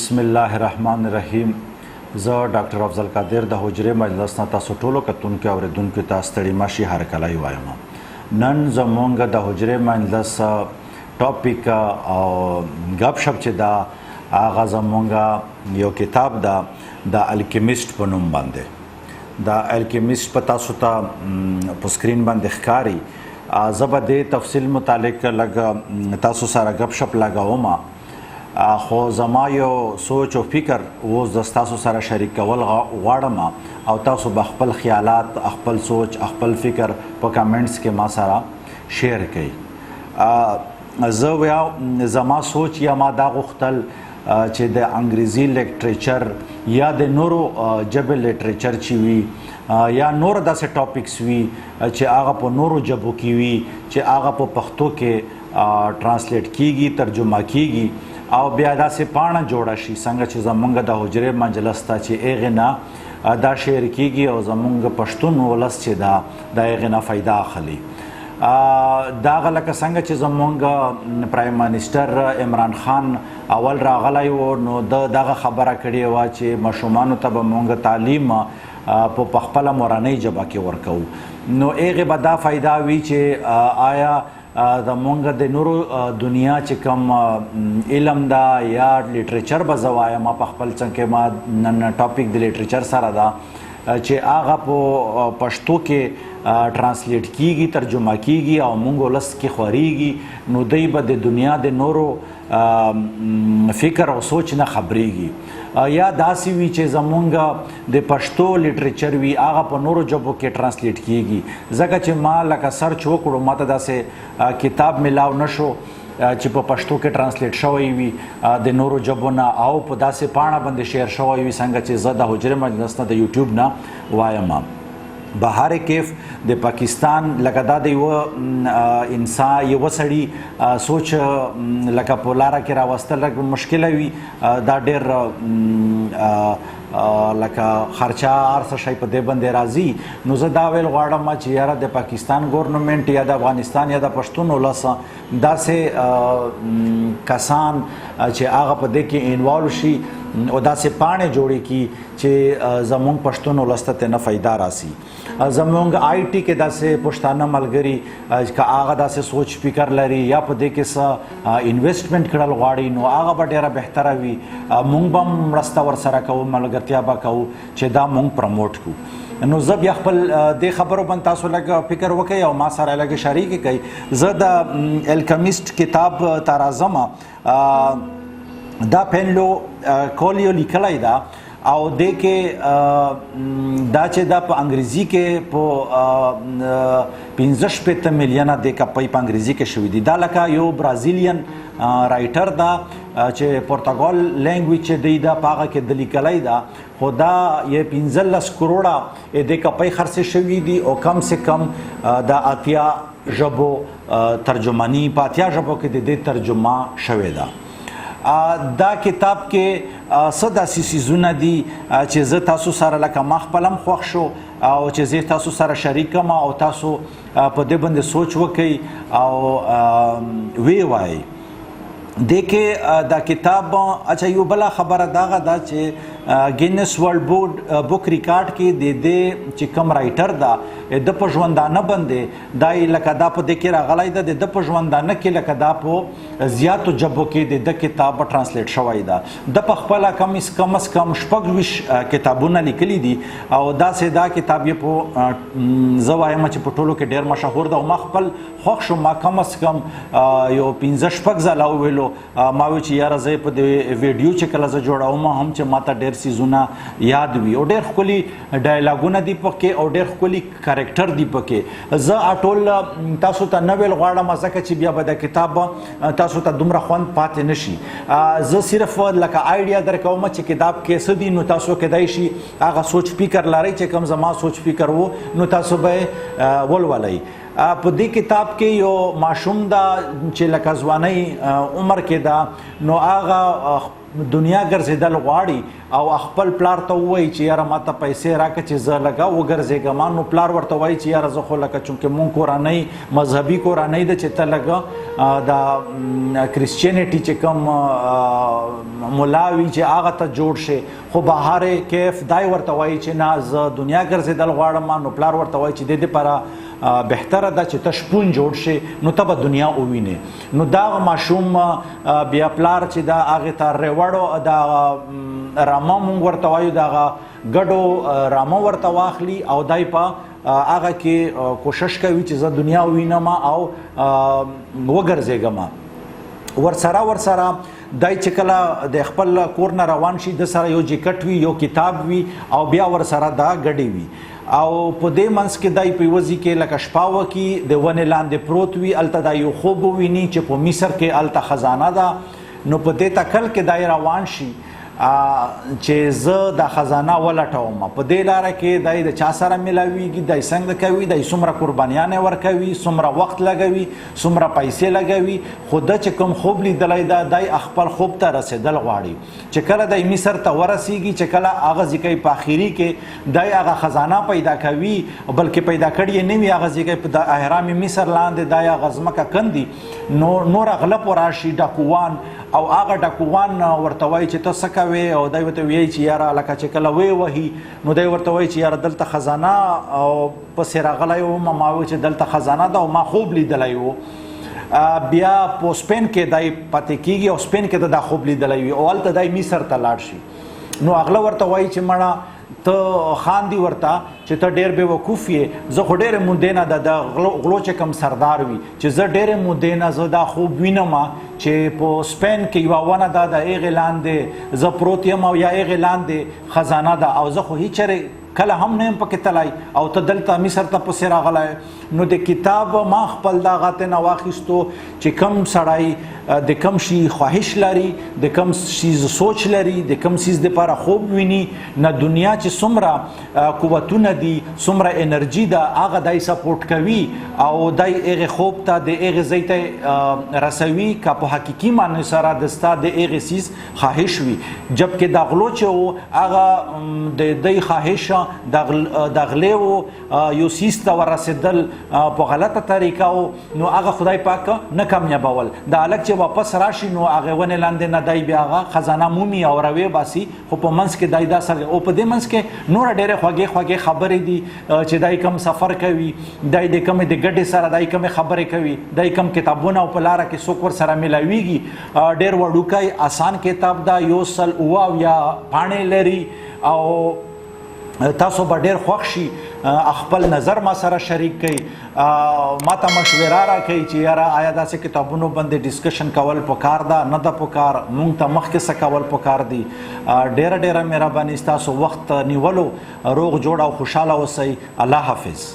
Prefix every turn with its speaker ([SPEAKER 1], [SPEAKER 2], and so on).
[SPEAKER 1] بسم الله الرحمن الرحیم. زه ډاکټر افضل قادر د حجرې مجلس نه تاسو ټولو کتونکو او اوریدونکو ته ستړي مه شئ هرکلی وایم. نن زموږ د حجرې مجلس ټاپک او ګپ شپ چې دا هغه زموږ یو کتاب ده د الکیمیسټ په نوم باندې. د الکیمیسټ په تاسو ته په سکرین باندې ښکاري. زه به د تفصیل متعلق لږ تاسو سره ګپ شپ لګوم، خو زما یو سوچ او فکر اوس د تاسو سره شریک کول غواړم او تاسو به خپل خیالات، خپل سوچ، خپل فکر په کامنټس کې ما سره شیر کړئ. زه زما سوچ یا ما دا غوښتل چې د انګریزي لیټریچر یا د نورو ژبې لیټریچر چې وي یا نور داسې ټاپکس وي چې هغه په نورو ژبو کې وي چې هغه په پښتو کې ترانسلیټ کیږي، ترجمه کیږي او بیا داسې پاڼه جوړه شي څنګه چې زمونږ د حجرې مجلس ته چې هغې نه دا شعر کیږي او زمونږ پښتون ولس چې دا د هغې نه فایده اخلي. دغه لکه څنګه چې زمونږ پرایم منسټر عمران خان اول راغلی و نو دغه خبره کړې وه چې ماشومانو ته به مونږ تعلیم په خپله مورنۍ ژبه کې ورکوو، نو هغې به دا فایده وي چې آیا زمونږ د نورو دنیا چې کوم علم ده یا لیټریچر به زه وایم په خپل څنګ کې ما نن ټاپک د لیټریچر سره ده چې هغه په پښتو کې ترانسلیټ کیږي، ترجمه کیږي او موږ ولس کې خورېږي، نو دوی به د دنیا د نورو فکر او سوچ نه خبرېږي. یا داسې وي چې زمونږ د پښتو لیټریچر وي هغه په نورو ژبو کې ترانسلیټ کیږي. ځکه چې ما لکه سرچ وکړو ما ته داسې کتاب میلاو نه شو چې په پښتو کې ترانسلیټ شوی وي د نورو ژبو نه او په داسې پاڼه باندې شیر شوی وي څنګه چې زه د حجرې مجلس نه د یوټیوب نه وایم. بهر کیف د پاکستان لکه دا د یوه انسان یوه سړي سوچ لکه په لاره کې راوستل لږ مشکله وي، دا ډېر لکه خرچه هر څه شی په دې باندې راځي. نو زه دا ویل غواړم چې یاره د پاکستان ګورنمنټ یا د افغانستان یا د پښتون ولس داسې کسان چې هغه په دې کې انوالو شي او داسې پاڼې جوړې کړي چې زمونږ پښتون ولس ته نه فایده راسي. زمونږ آی ټي کې داسې پښتانه ملګري که هغه داسې سوچ فکر لري یا په دې کې څه انویسټمنټ کړل غواړي نو هغه به ډېره بهتره وي. موږ به هم مرسته ورسره کوو، ملګرتیا به کوو چې دا موږ پرموټ کړو. نو زه بیا خپل دې خبرو باندې تاسو لږ فکر وکړئ او ما سره لږ شریک کړئ. زه د الکیمیسټ کتاب ته راځم. دا پینلو کولیو لیکلی ده او دې کې دا چې دا په انګریزي کې په 15 میلیونه د کپۍ په انګریزي کې شوي دي. دا لکه یو برازیلین رایټر ده چې پرتګال لینګویج چې دی دا په هغه کې د لیکلی ده، خو دا یې 15 کروړه د کپۍ خرڅې شوي دي او کم سے کم د 80 ژبو ترجماني په 80 ژبو کې د دې ترجمه شوې ده. دا کتاب کې څه داسې څیزونه دي چې زه تاسو سره لکه ما خپل هم خوښ شو او چې زه تاسو سره شریک کړم او تاسو په دې باندې سوچ وکئ او وی وایئ. دې کې دا کتاب اچھا یو بله خبره دغه ده چې ګینس ورلډ بک ریکارډ کې د دې چې کوم رایټر ده د په ژوندانه باندې دا لکه دا په دې کې راغلی ده د په ژوندانه کې لکه دا په زیاتو ژبو کې د کتاب ترانسلیټ شوی ده. د په خپله کم از کم 26 کتابونه لیکلي دي او داسې دا کتاب یې په زه وایم چې په ټولو کې ډېر مشهور ده او ما خپل خوښ شو. ما کم از کم یو 15-16 ځله وویلو ما وی چې یاره زه په دې ویډیو چې کله زه جوړوم هم چې ما ته ډېر څیزونه یاد وي او ډېر ښکلي ډایلاګونه دي پکې او ډېر ښکلي کرکټر دي پکې. زه ټول تاسو ته نه ویل غواړم ځکه چې بیا به د کتاب تاسو ته دومره خوند پاتې نه شي. زه صرف لکه آیډیا درکوم چې کتاب کې څه دي، نو تاسو کیدای شي هغه سوچ فکر لرئ چې کوم زما سوچ فکر و نو تاسو به ولولئ. په دې کتاب کې یو ماشوم ده چې لکه ځوانۍ عمر کې ده، نو هغه دنیا ګرځېدل غواړي او خپل پلار ته ووایي چې یاره ما ته پیسې راکړه چې زه لږه وګرځېږم، نو پلار ورته وایي چې یاره زه خو لکه چونکې مونږ کورنۍ مذهبي کورنۍ ده چې ته لږه د کرسچینټي چې کوم ملا وي چې هغه ته جوړ شي، خو بهر کیف دای ورته وایي چې نه زه دنیا ګرځېدل غواړم، نو پلار ورته وایي چې د دې لپاره بهتره ده چې ته شپون جوړ شي نو ته به دنیا ووینې. نو دغه ماشوم بیا پلار چې د هغې ته ریوړو د رامه مونږ ورته وایو دغه ګډو رامه ورته واخلي او دای په هغه کې کوشش کوي چې زه دنیا ووینم او وګرځېږم. ورسره دای چې کله د خپل کور نه روان شي د سره یو جیکټ وي، یو کتاب وي او بیا ورسره دا ګډې وي او په دې منځ کې دای په وځي کې لکه شپه وکي د ونې لاندې پروت وي، هلته دا یو خوب وویني چې په مصر کې هلته خزانه ده. نو په دې تکل کې دای روان شي چې زه د خزانه ولټوم، په دې لاره کې دای د چا سره ملاویږي، دای څنګه کوي، دای څومره قربانیانې ورکوي، څومره وخت لګوي، څومره پیسې لګوي، خو د چې کوم خوب لیدلی ده دای خپل خوب ته رسېدل غواړي. چې کله دای مصر ته ورسیږي، چې کله هغه ځای په آخري کې دای هغه خزانه پیدا کوي، بلکې پیدا کړي یې نه وي، هغه ځای په احرام مصر لاندې دای هغه ځمکه کندي، نور غلپ راشي ډاکوان او هغه ډاکوان ورته وایي چې ته څه کوې، او دی ورته وایي چې یاره لکه چې کله وهي نو دی ورته وایي چې یاره دلته خزانه پسې راغلی وم، ما وایي چې دلته خزانه ده او ما خوب لیدلی و. بیا په سپین کې دی پاتې کېږي او سپین کې دا خوب لیدلی وي او هلته دی مصر ته لاړ شي. نو هغله ورته وایي چې مړه ته خاندي ورته چې ته ډېر بېوقوف یې، زه خو ډېرې مودې نه د غلو چې کوم سردار وي چې زه ډېرې مودې نه زه دا خوب وینم چې په سپین کې یوه ونه ده د هغې لاندې زه پروت یم او یا هغې لاندې خزانه ده او زه خو هېڅ چېرې کله هم نه یم پکې تلی او ته دلته مصر ته پسې راغلی. نو د کتاب ما خپل د هغه ترې نه واخیستو چې کوم سړی د کوم شي خواهش لري، د کوم شي سوچ لري، د کوم شي دپاره خوب ویني، نه دنیا چې څومره قوتونه دي، څومره انرژي ده، هغه دی سپورټ کوي او دی هغې خوب ته د هغې ځای ته رسوي که په حقیقي معنی سره د ستا د هغې څیز خواهش وي. جبکې د غلو چې و هغه د دی خواهش د غلې و یو څیز ته ورسېدل په غلطه طریقه و، نو هغه خدای پاک نه کامیابول. د هلک چې واپس راشي نو هغې ونې لاندې نه دی بیا هغه خزانه مومي او روی باسي، خو په منځ کې دی دا سره او په دې منځ کې نوره ډېرې خوږې خبرې دي چې دی کوم سفر کوي، دی د کومې د ګډې سره دی کومې خبرې کوي، دی کوم کتابونه او په لاره کې څوک ورسره میلاویږي. ډېر وړوکی آسان کتاب ده، 179 پاڼې لري او تاسو به ډېر خوښ شي. خپل نظر ما سره شریک کړئ، ما ته مشوره راکړئ چې یاره آیا داسې کتابونو باندې ډسکشن کول پکار ده نه ده پکار، مونږ ته مخکې څه کول پکار دي. ډېره مهرباني ستاسو وخت نیولو. روغ جوړ او خوشحاله اوسئ. الله حافظ.